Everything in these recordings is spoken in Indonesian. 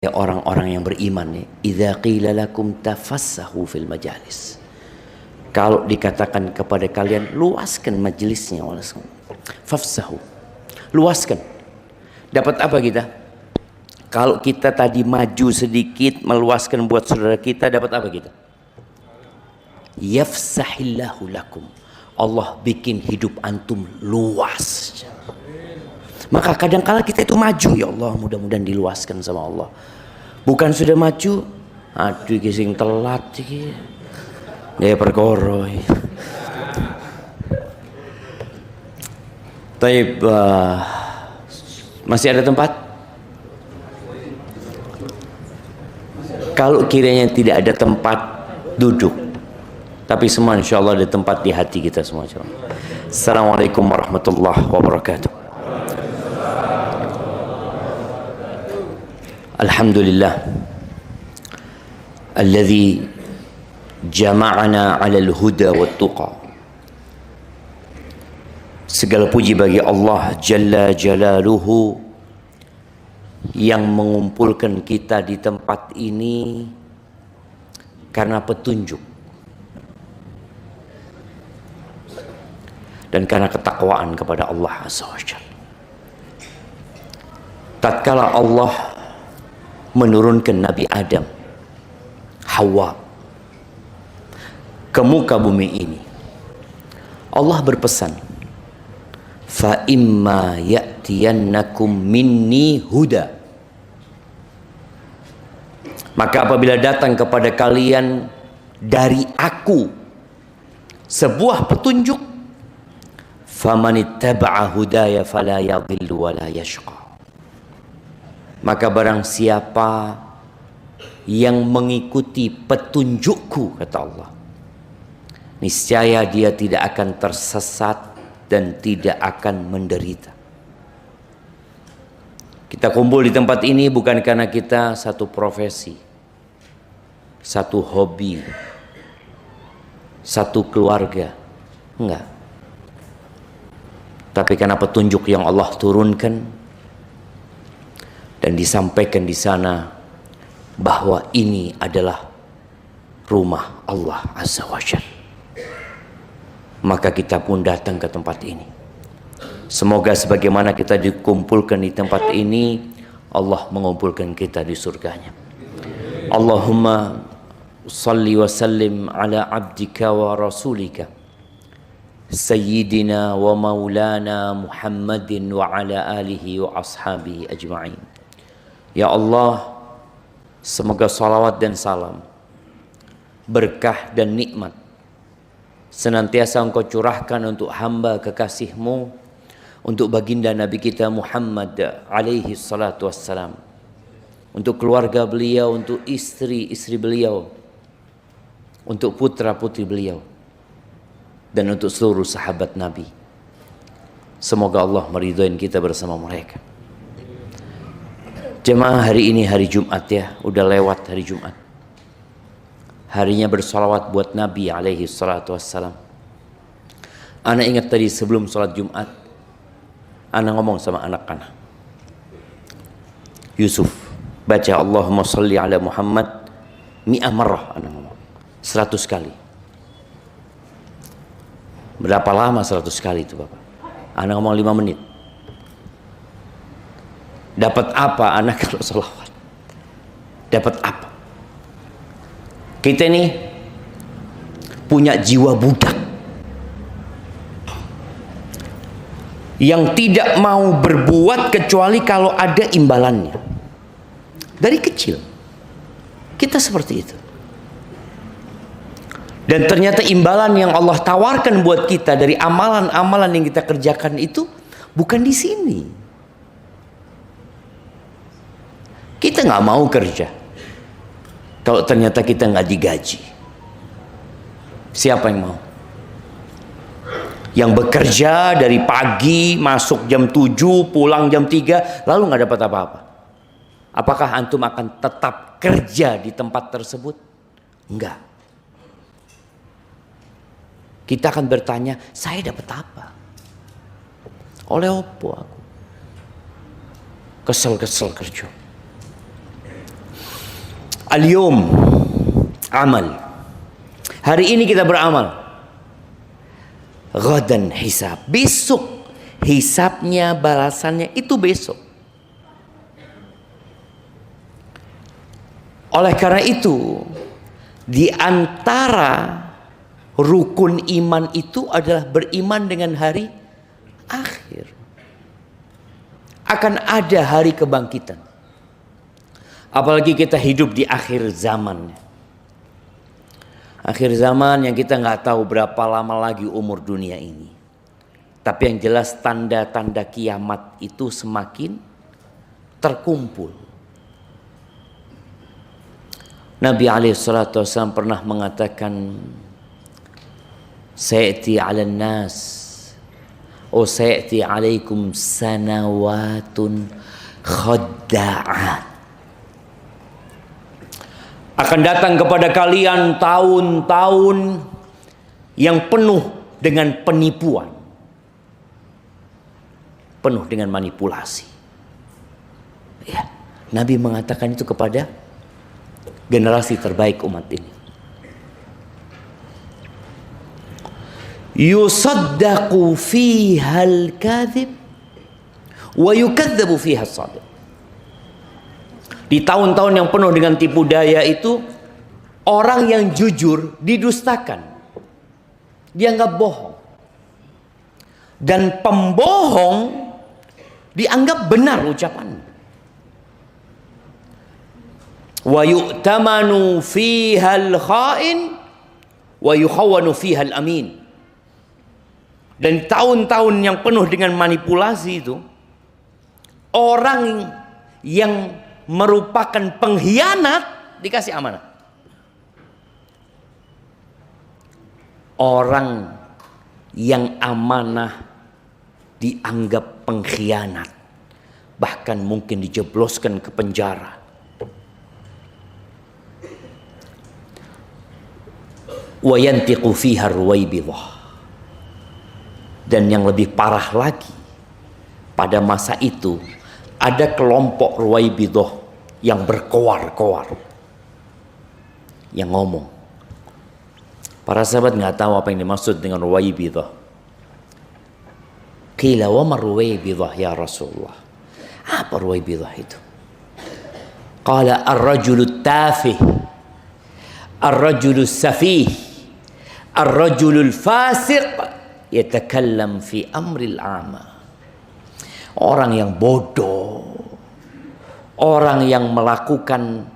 Ya orang-orang yang beriman nih, idza qila lakum tafassahu fil majalis. Kalau dikatakan kepada kalian luaskan majelisnya, fafsahu. Luaskan. Dapat apa kita? Kalau kita tadi maju sedikit meluaskan buat saudara kita, dapat apa kita? Yafsahillahu lakum. Allah bikin hidup antum luas. Maka kadang-kala kita itu maju, ya Allah, mudah-mudahan diluaskan sama Allah. Bukan sudah maju, aduh gising telat iki. Ya perkara. Taib, masih ada tempat? Kalau kiranya tidak ada tempat, duduk. Tapi semua insya Allah ada tempat di hati kita semua. Assalamualaikum warahmatullahi wabarakatuh. Alhamdulillah alladzi jama'ana 'alal huda wat tuqa. Segala puji bagi Allah Jalla Jalaluhu yang mengumpulkan kita di tempat ini karena petunjuk dan karena ketakwaan kepada Allah Azza wa Jalla. Tatkala Allah menurunkan Nabi Adam, Hawa ke muka bumi ini, Allah berpesan, fa imma ya'tiyannakum minni huda. Maka apabila datang kepada kalian dari aku sebuah petunjuk, famanittaba'a hudaya fala yadhillu wa la yashqa. Maka barang siapa yang mengikuti petunjukku, kata Allah, niscaya dia tidak akan tersesat dan tidak akan menderita. Kita kumpul di tempat ini bukan karena kita satu profesi, satu hobi, satu keluarga, enggak. Tapi karena petunjuk yang Allah turunkan dan disampaikan di sana bahwa ini adalah rumah Allah Azza wa Jalla. Maka kita pun datang ke tempat ini. Semoga sebagaimana kita dikumpulkan di tempat ini, Allah mengumpulkan kita di surganya. Allahumma salli wa sallim ala abdika wa rasulika Sayyidina wa maulana Muhammadin wa ala alihi wa ashabihi ajma'in. Ya Allah, semoga salawat dan salam, berkah dan nikmat senantiasa Engkau curahkan untuk hamba kekasih-Mu, untuk baginda Nabi kita Muhammad alaihi salatu wassalam, untuk keluarga beliau, untuk istri-istri beliau, untuk putra-putri beliau, dan untuk seluruh sahabat Nabi. Semoga Allah meridhoin kita bersama mereka. Jemaah, hari ini hari Jumat ya, udah lewat hari Jumat. Harinya bersolawat buat Nabi alaihi salatu wassalam. Ana ingat tadi sebelum sholat Jumat, ana ngomong sama anak-anak, Yusuf, baca Allahumma salli ala Muhammad mi'ah marrah, ana ngomong 100 kali. Berapa lama 100 kali itu Bapak? Ana ngomong 5 menit. Dapat apa anak kalau salawat? Dapat apa? Kita ini punya jiwa budak yang tidak mau berbuat kecuali kalau ada imbalannya. Dari kecil kita seperti itu. Dan ternyata imbalan yang Allah tawarkan buat kita dari amalan-amalan yang kita kerjakan itu bukan di sini. Kita nggak mau kerja kalau ternyata kita nggak digaji. Siapa yang mau? Yang bekerja dari pagi, masuk jam 7, pulang jam 3, lalu nggak dapat apa-apa. Apakah antum akan tetap kerja di tempat tersebut? Enggak. Kita akan bertanya, saya dapat apa? Oleh opo aku? Kesel-kesel kerja. Al-yawm amal. Hari ini kita beramal. Ghadan hisab. Besok hisabnya, balasannya itu besok. Oleh karena itu, di antara rukun iman itu adalah beriman dengan hari akhir. Akan ada hari kebangkitan. Apalagi kita hidup di akhir zaman. Akhir zaman yang kita nggak tahu berapa lama lagi umur dunia ini. Tapi yang jelas tanda-tanda kiamat itu semakin terkumpul. Nabi SAW pernah mengatakan, Sayati 'alan nas, sayati 'alaikum sanawatun khadda'at. Akan datang kepada kalian tahun-tahun yang penuh dengan penipuan, penuh dengan manipulasi. Ya, Nabi mengatakan itu kepada generasi terbaik umat ini. Yusaddaqu fiha al-kadhib wa yukadzabu fiha as-shadiq. Di tahun-tahun yang penuh dengan tipu daya itu, orang yang jujur didustakan, dianggap bohong, dan pembohong dianggap benar ucapannya. Wa yu'tamanu fiha al-kha'in wa yukhawwanu fiha al-amin. Dan tahun-tahun yang penuh dengan manipulasi itu, orang yang merupakan pengkhianat dikasih amanah. Orang yang amanah dianggap pengkhianat, bahkan mungkin dijebloskan ke penjara. Wa yantiqu fiha ruwaibidah. Dan yang lebih parah lagi, pada masa itu ada kelompok ruwaibidah yang berkoar-koar, yang ngomong. Para sahabat nggak tahu apa yang dimaksud dengan ruwaibidah. Qila wa ma ruwaibidah ya Rasulullah? Apa ruwaibidah itu? Qala ar-rajulu tafih, ar-rajulu safih, ar-rajulu fasiq yatakallam fi amril ama. Orang yang bodoh, orang yang melakukan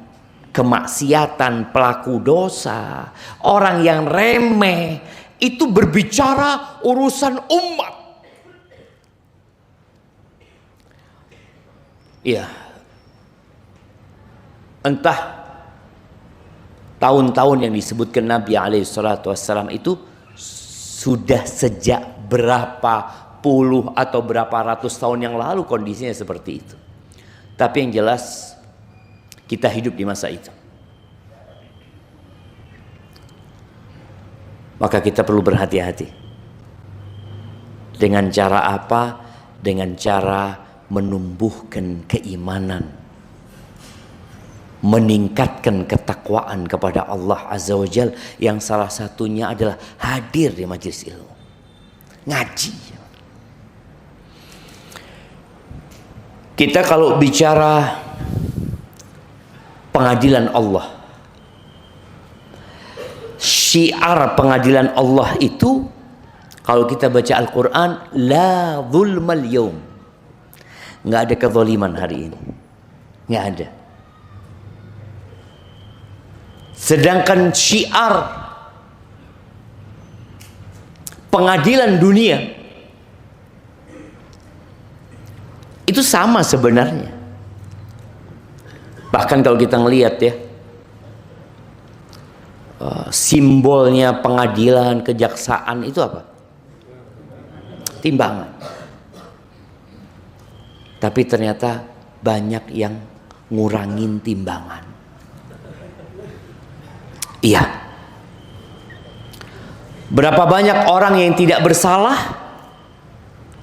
kemaksiatan, pelaku dosa, orang yang remeh, itu berbicara urusan umat. Ya, entah tahun-tahun yang disebutkan Nabi SAW itu sudah sejak berapa puluh atau berapa ratus tahun yang lalu kondisinya seperti itu. Tapi yang jelas kita hidup di masa itu. Maka kita perlu berhati-hati. Dengan cara apa? Dengan cara menumbuhkan keimanan, meningkatkan ketakwaan kepada Allah Azza wa Jalla, yang salah satunya adalah hadir di majelis ilmu, ngaji. Kita kalau bicara pengadilan Allah, syiar pengadilan Allah itu, kalau kita baca Al-Quran, la zulmal yaum, nggak ada kezaliman hari ini, nggak ada. Sedangkan syiar pengadilan dunia itu sama sebenarnya. Bahkan kalau kita ngelihat ya, simbolnya pengadilan, kejaksaan itu apa? Timbangan. Tapi ternyata banyak yang ngurangin timbangan. Iya. Berapa banyak orang yang tidak bersalah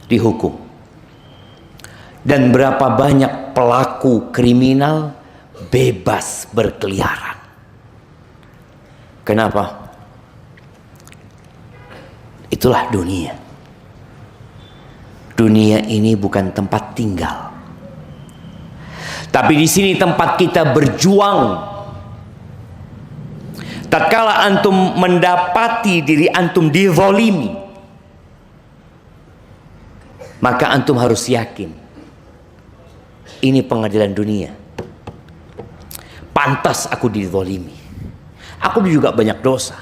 dihukum. Dan berapa banyak pelaku kriminal bebas berkeliaran. Kenapa? Itulah dunia. Dunia ini bukan tempat tinggal, tapi di sini tempat kita berjuang. Tatkala antum mendapati diri antum dizalimi, maka antum harus yakin ini pengadilan dunia. Pantas aku dizalimi, aku juga banyak dosa,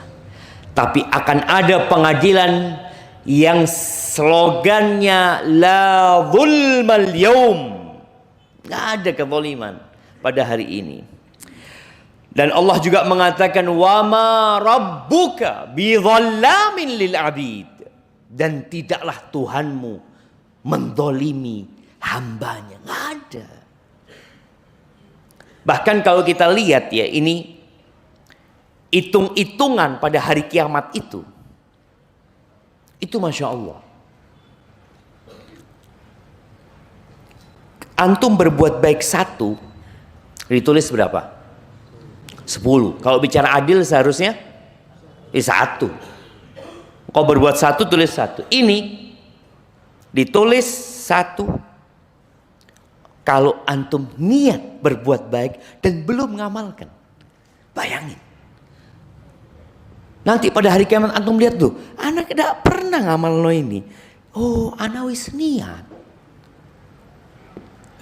tapi akan ada pengadilan yang slogannya la zulmal yaum. Nggak ada kezaliman pada hari ini. Dan Allah juga mengatakan wa ma rabbuka bidzallamin lil abid, dan tidaklah Tuhanmu menzalimi hambanya. Nggak ada. Bahkan kalau kita lihat ya, ini hitung-hitungan pada hari kiamat itu Masya Allah. Antum berbuat baik 1, ditulis berapa? 10. Kalau bicara adil seharusnya 1. Kau berbuat 1, tulis 1. Ini ditulis 1. Kalau antum niat berbuat baik dan belum ngamalkan. Bayangin. Nanti pada hari kiamat antum lihat tuh, anak tidak pernah ngamal lo ini. Oh, anak wis niat.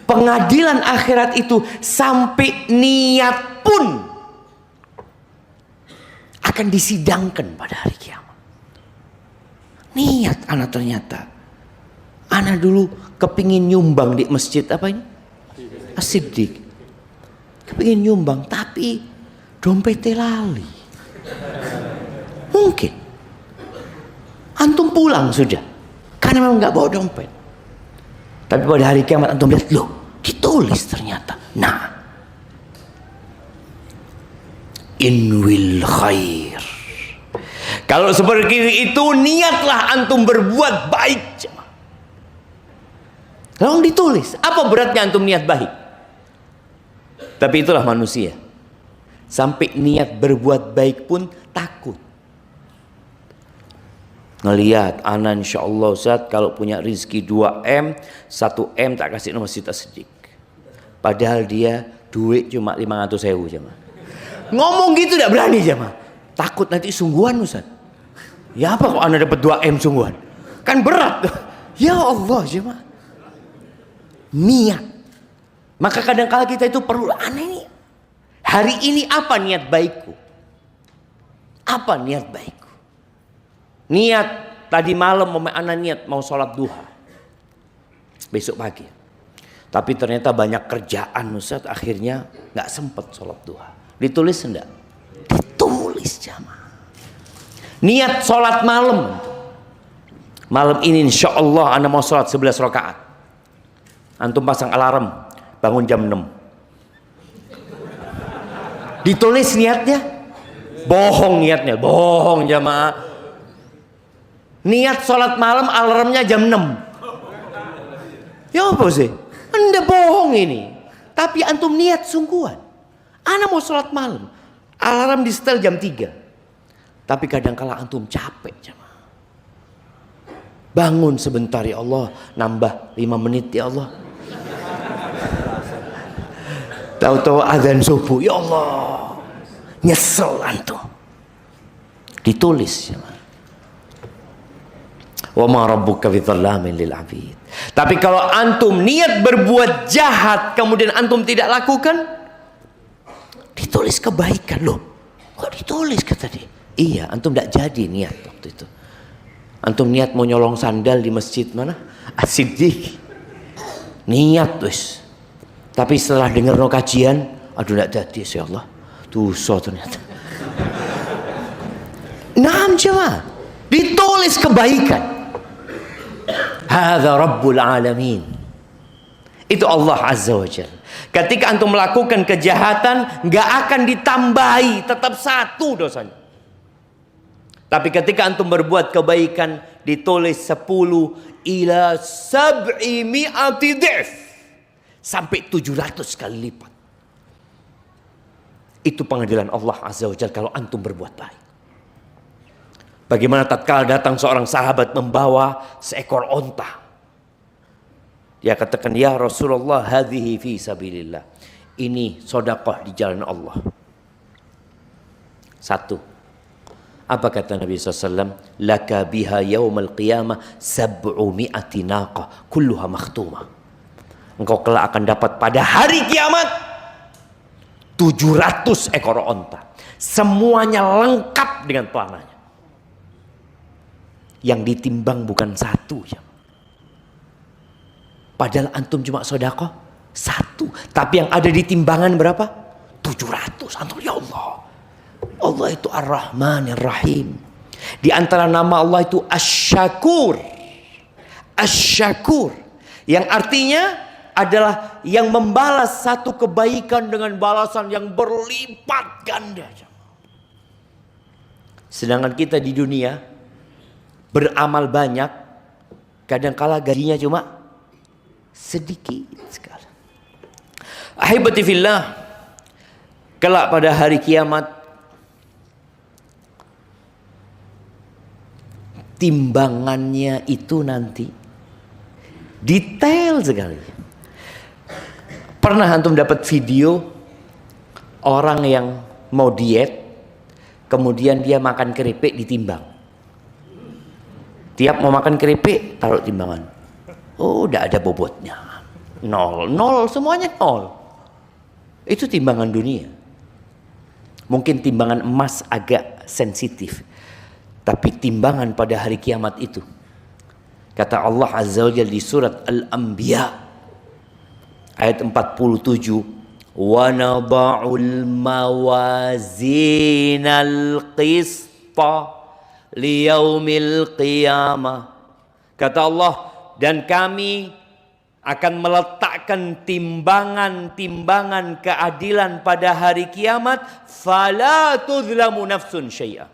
Pengadilan akhirat itu sampai niat pun akan disidangkan pada hari kiamat. Niat anak ternyata. Anak dulu kepingin nyumbang di masjid apa ini? As-Siddiq. Kepingin nyumbang tapi dompetnya lali. Mungkin antum pulang sudah karena memang nggak bawa dompet. Tapi pada hari kiamat antum lihat, loh, ditulis ternyata. Nah, inwil khair. Kalau seperti itu niatlah antum berbuat baik. Lalu ditulis, apa beratnya antum niat baik? Tapi itulah manusia. Sampai niat berbuat baik pun takut. Ngelihat anak insya Allah Ustaz kalau punya rizki 2M, 1M tak kasih nomor Masjid As-Siddiq. Padahal dia duit cuma 500.000 jemaah. Ngomong gitu tidak berani jemaah. Takut nanti sungguhan Ustaz. Ya apa kok anak dapat 2M sungguhan? Kan berat. Ya Allah jemaah. Niat. Maka kadang-kala kita itu perlu aneh nih. Hari ini apa niat baikku? Apa niat baikku? Niat tadi malam anak niat mau sholat duha besok pagi. Tapi ternyata banyak kerjaan Ustaz, akhirnya nggak sempat sholat duha. Ditulis enggak? Ditulis jamaah. Niat sholat malam. Malam ini insya Allah anda mau sholat 11 rakaat. Antum pasang alarm bangun jam 6. Ditulis niatnya. Bohong niatnya, bohong jamaah. Niat sholat malam alarmnya jam 6. Ya apa sih? Anda bohong ini. Tapi antum niat sungguhan. Anda mau sholat malam, alarm di setel jam 3. Tapi kadang-kala antum capek jemaah. Bangun sebentar ya Allah, nambah 5 menit ya Allah. Tahu-tahu azan subuh, ya Allah. Nyesel antum. Ditulis jemaah. Wa ma rabbuka bidzallamin lil abid. Tapi kalau antum niat berbuat jahat kemudian antum tidak lakukan, ditulis kebaikan loh. Kok ditulis kata dia? Iya, antum tidak jadi niat waktu itu. Antum niat mau nyolong sandal di masjid mana? As-Siddiq. Niat terus. Tapi setelah dengar no kajian, aduh tidak jadi ya Allah. Dosa ternyata. Naam jemaah. Ditulis kebaikan. Hadza Rabbul Alamin. Itu Allah Azza wa Jalla. Ketika antum melakukan kejahatan, nggak akan ditambahi, tetap 1 dosanya. Tapi ketika antum berbuat kebaikan, ditulis 10 ila 700 dhif, sampai 700 kali lipat. Itu pengadilan Allah Azza wa Jalla kalau antum berbuat baik. Bagaimana tatkala datang seorang sahabat membawa seekor onta. Dia katakan, ya Rasulullah, hadhihi fi sabilillah. Ini sedekah di jalan Allah. Satu. Apa kata Nabi SAW? Laka biha yawmal qiyamah 700 naqah kulluha makhtumah. Engkau kelak akan dapat pada hari kiamat 700 ekor onta. Semuanya lengkap dengan pelananya. Yang ditimbang bukan satu. Padahal antum cuma sedekah satu. Tapi yang ada di timbangan berapa? 700. Antum, ya Allah. Allah itu Ar-Rahman Ar-Rahim. Di antara nama Allah itu Asy-Syakur. Asy-Syakur. Yang artinya adalah yang membalas satu kebaikan dengan balasan yang berlipat ganda. Sedangkan kita di dunia beramal banyak, kadangkala gajinya cuma sedikit sekali. Ahibati fillah, kelak pada hari kiamat timbangannya itu nanti detail sekali. Pernah antum dapat video orang yang mau diet, kemudian dia makan keripik ditimbang. Tiap mau makan keripik taruh timbangan. Oh, udah ada bobotnya. Nol, semuanya nol. Itu timbangan dunia. Mungkin timbangan emas agak sensitif. Tapi timbangan pada hari kiamat itu, kata Allah Azza wa Jalla di surat Al-Anbiya ayat 47, wa nada'ul mawazinal qista liyaumil qiyamah. Kata Allah, dan kami akan meletakkan timbangan-timbangan keadilan pada hari kiamat, fala tuzlamu nafsun syai'a.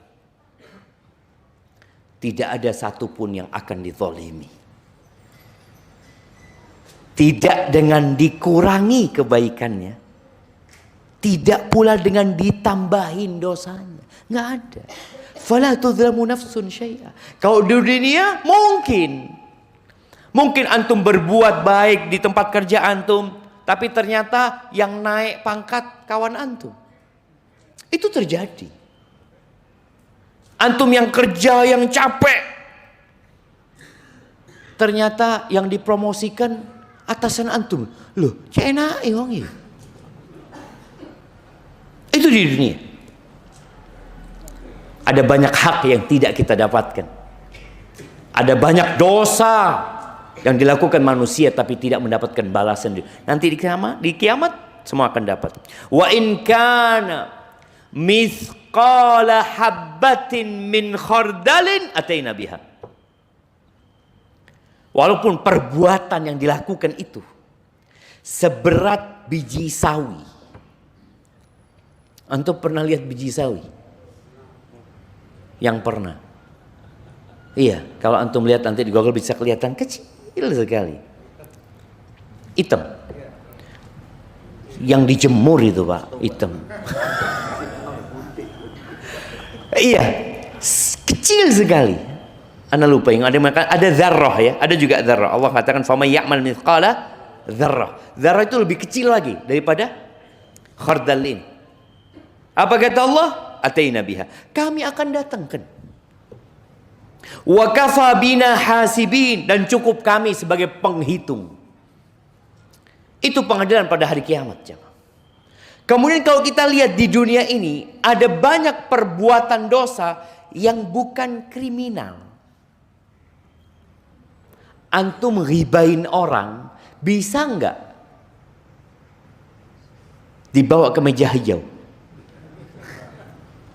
Tidak ada satupun yang akan dizalimi. Tidak dengan dikurangi kebaikannya. Tidak pula dengan ditambahin dosanya. Nggak ada. Fala tuzlamu nafsun syai'a. Kalau di dunia mungkin antum berbuat baik di tempat kerja antum, tapi ternyata yang naik pangkat kawan antum. Itu terjadi. Antum yang kerja, yang capek, ternyata yang dipromosikan atasan antum. Loh, enak wong ya. Itu di dunia. Ada banyak hak yang tidak kita dapatkan. Ada banyak dosa yang dilakukan manusia tapi tidak mendapatkan balasan. Nanti di kiamat semua akan dapat. Wa in kana mithqala habbatin min khardalin ataina biha. Walaupun perbuatan yang dilakukan itu seberat biji sawi. Antum pernah lihat biji sawi? Yang pernah? Iya, kalau antum lihat nanti di Google bisa kelihatan kecil sekali. Hitam. Yang dijemur itu, Pak, hitam. Iya, kecil sekali. Anda lupa yang ada dzarrah ya, ada juga dzarrah. Allah katakan faman ya'mal mithqala dzarrah. Dzarrah itu lebih kecil lagi daripada khardal ini. Apa kata Allah? Ataina biha. Kami akan datangkan. Wa kafa bina hasibin, dan cukup kami sebagai penghitung. Itu pengadilan pada hari kiamat, jemaah. Kemudian kalau kita lihat di dunia ini, ada banyak perbuatan dosa yang bukan kriminal. Antum ghibain orang, bisa enggak dibawa ke meja hijau?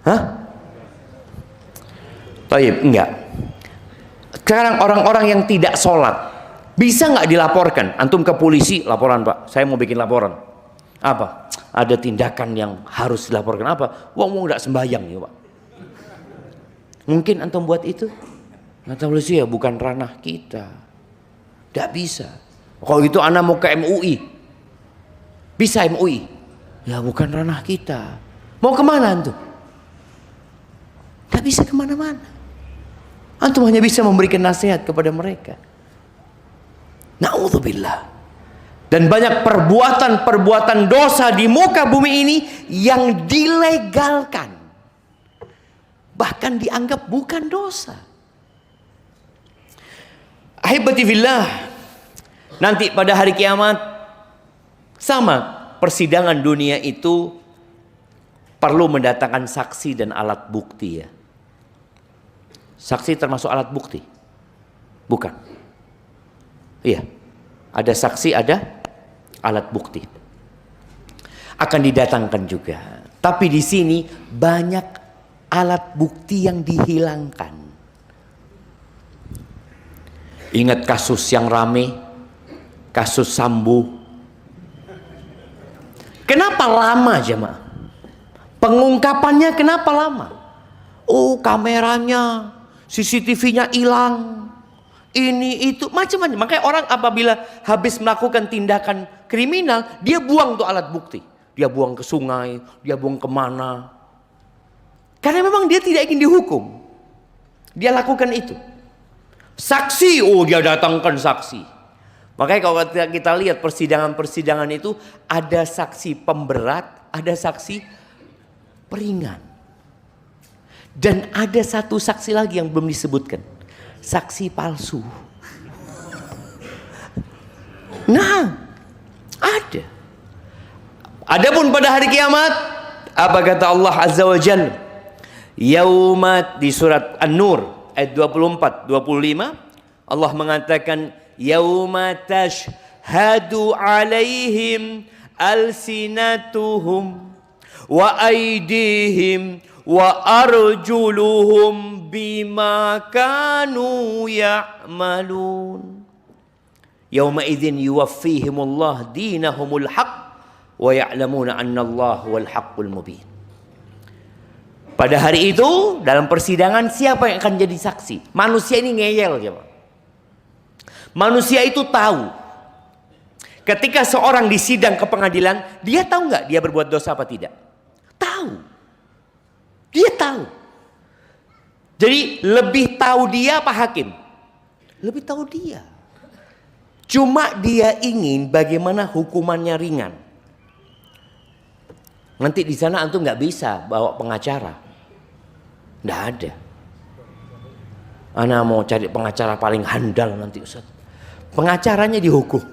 Hah? Taib, enggak. Sekarang orang-orang yang tidak sholat, bisa enggak dilaporkan? Antum ke polisi, laporan Pak, saya mau bikin laporan. Apa? Ada tindakan yang harus dilaporkan. Apa? Wong enggak sembahyang ya Pak. Mungkin antum buat itu? Kata polisi, ya bukan ranah kita. Enggak bisa. Kalau gitu anak mau ke MUI. Bisa MUI? Ya bukan ranah kita. Mau kemana antum? Gak bisa kemana-mana. Antum hanya bisa memberikan nasihat kepada mereka. Na'udzubillah. Dan banyak perbuatan-perbuatan dosa di muka bumi ini yang dilegalkan. Bahkan dianggap bukan dosa. Ahibati fillah. Nanti pada hari kiamat, sama persidangan dunia itu perlu mendatangkan saksi dan alat bukti ya. Saksi termasuk alat bukti? Bukan. Iya. Ada saksi, ada alat bukti. Akan didatangkan juga. Tapi di sini banyak alat bukti yang dihilangkan. Ingat kasus yang rame, kasus Sambo. Kenapa lama jemaah? Pengungkapannya kenapa lama? Oh, kameranya, CCTV-nya hilang. Ini itu macam-macam. Makanya orang apabila habis melakukan tindakan kriminal, dia buang tuh alat bukti. Dia buang ke sungai, dia buang kemana. Karena memang dia tidak ingin dihukum. Dia lakukan itu. Saksi, oh dia datangkan saksi. Makanya kalau kita lihat persidangan-persidangan itu, ada saksi pemberat, ada saksi peringan. Dan ada satu saksi lagi yang belum disebutkan. Saksi palsu. Nah, ada. Adapun pada hari kiamat, apa kata Allah Azza wa Jalla? Yaumat di surat An-Nur ayat 24, 25 Allah mengatakan yauma tashhadu alaihim alsinatuhum wa aydihim wa arjuluhum bima kanu ya'malun. Yauma idzin yuwaffihimullah dinahumul haqq wa ya'lamuna anna Allah wal haqqul mubin. Pada hari itu dalam persidangan siapa yang akan jadi saksi? Manusia ini ngeyel coba. Manusia itu tahu. Ketika seorang disidang ke pengadilan, dia tahu nggak dia berbuat dosa apa tidak? Tahu. Dia tahu. Jadi lebih tahu dia apa hakim? Lebih tahu dia. Cuma dia ingin bagaimana hukumannya ringan. Nanti di sana antum nggak bisa bawa pengacara. Nggak ada. Ana mau cari pengacara paling handal nanti Ustaz. Pengacaranya dihukum.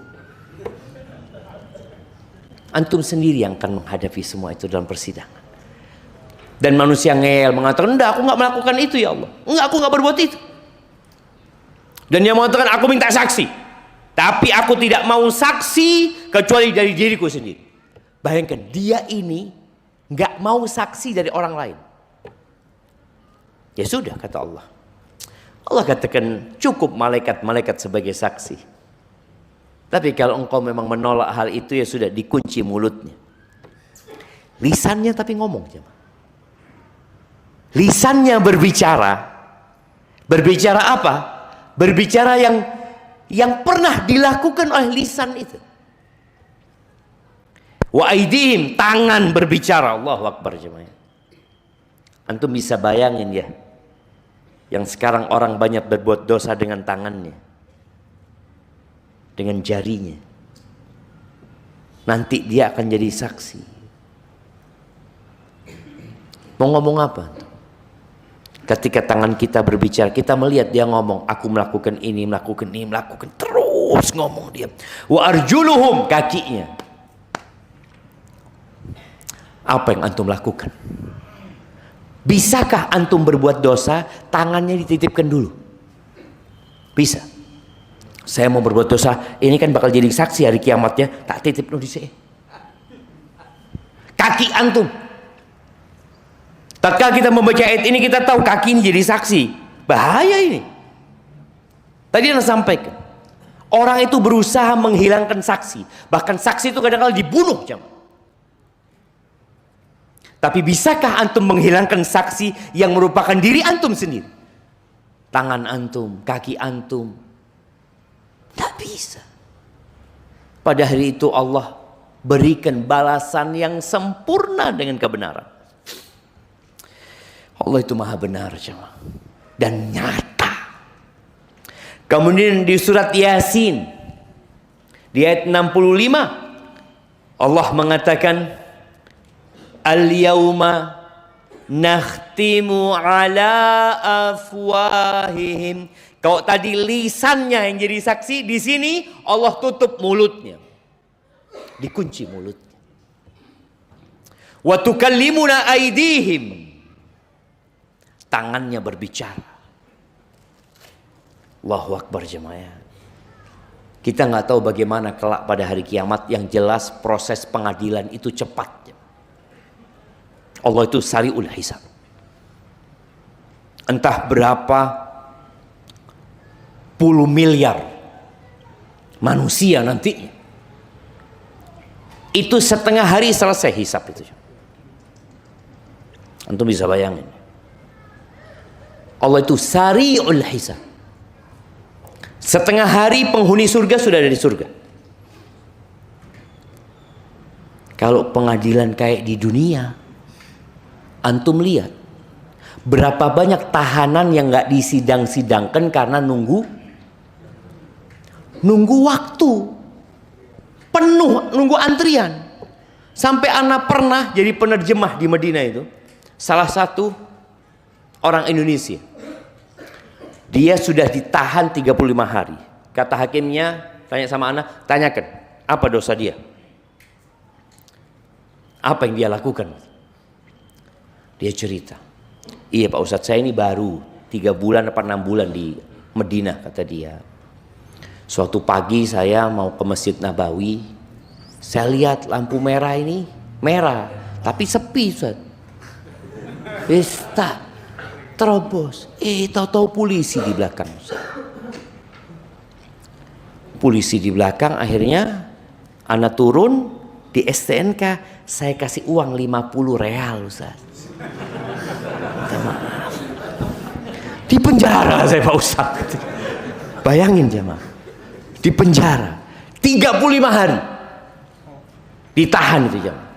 Antum sendiri yang akan menghadapi semua itu dalam persidangan. Dan manusia ngeyel mengatakan, enggak, aku nggak melakukan itu ya Allah. Enggak, aku nggak berbuat itu. Dan dia mengatakan, aku minta saksi. Tapi aku tidak mau saksi kecuali dari diriku sendiri. Bayangkan, dia ini nggak mau saksi dari orang lain. Ya sudah, kata Allah. Allah katakan cukup malaikat-malaikat sebagai saksi. Tapi kalau engkau memang menolak hal itu, ya sudah, dikunci mulutnya. Lisannya tapi ngomong. Lisannya berbicara. Berbicara apa? Berbicara yang pernah dilakukan oleh lisan itu. Wa aidihim, tangan berbicara. Allahu Akbar jemaah. Antum bisa bayangin ya. Yang sekarang orang banyak berbuat dosa dengan tangannya. Dengan jarinya. Nanti dia akan jadi saksi. Mau ngomong apa? Ketika tangan kita berbicara, kita melihat dia ngomong, aku melakukan ini, melakukan ini, melakukan, terus ngomong dia. Wa arjuluhum, kakinya. Apa yang antum lakukan? Bisakah antum berbuat dosa, tangannya dititipkan dulu? Bisa. Saya mau berbuat dosa, ini kan bakal jadi saksi hari kiamatnya, tak titip dulu di sini. Kaki antum. Tatkala kita membaca ayat ini, kita tahu kaki ini jadi saksi. Bahaya ini. Tadi Anda sampaikan, orang itu berusaha menghilangkan saksi. Bahkan saksi itu kadang-kadang dibunuh. Tapi bisakah antum menghilangkan saksi yang merupakan diri antum sendiri? Tangan antum, kaki antum. Tak bisa. Pada hari itu Allah berikan balasan yang sempurna dengan kebenaran. Allah itu maha benar jemaah. Dan nyata. Kemudian di surat Yasin di ayat 65 Allah mengatakan al-yauma nakhtimu ala afwahihim. Kalau tadi lisannya yang jadi saksi, di sini Allah tutup mulutnya. Dikunci mulutnya. Wa tukallimuna aydihim. Tangannya berbicara. Allahu Akbar jemaah. Kita nggak tahu bagaimana kelak pada hari kiamat. Yang jelas proses pengadilan itu cepat. Allah itu sari'ul hisab. Entah berapa puluh miliar manusia nantinya. Itu setengah hari selesai hisab itu. Antum bisa bayangin. Allah itu sari'ul hisab. Setengah hari penghuni surga sudah ada di surga. Kalau pengadilan kayak di dunia, antum lihat berapa banyak tahanan yang nggak disidang-sidangkan karena nunggu waktu penuh, nunggu antrian. Sampai anak pernah jadi penerjemah di Madinah itu, salah satu orang Indonesia. Dia sudah ditahan 35 hari. Kata hakimnya, tanya sama anak, tanyakan, apa dosa dia? Apa yang dia lakukan? Dia cerita, iya Pak Ustadz, saya ini baru 3 bulan apa 6 bulan di Madinah, kata dia. Suatu pagi saya mau ke Masjid Nabawi, saya lihat lampu merah ini, merah, tapi sepi Ustadz. Ustadz, terobos, tahu-tahu polisi di belakang. Polisi di belakang, akhirnya anak turun di STNK, saya kasih uang 50 real Ustaz. Maaf. Di penjara saya Pak Ustaz. Bayangin jemaah, di penjara 35 hari ditahan itu jemaah.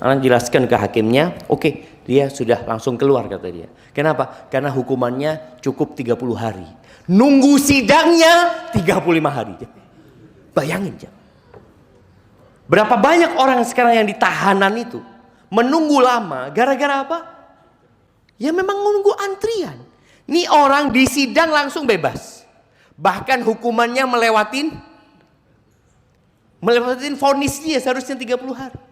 Anak jelaskan ke hakimnya, oke. Dia sudah langsung keluar kata dia. Kenapa? Karena hukumannya cukup 30 hari. Nunggu sidangnya 35 hari. Bayangin jam. Berapa banyak orang sekarang yang ditahanan itu menunggu lama gara-gara apa? Ya memang menunggu antrian. Ini orang di sidang langsung bebas. Bahkan hukumannya melewatin vonis dia seharusnya 30 hari.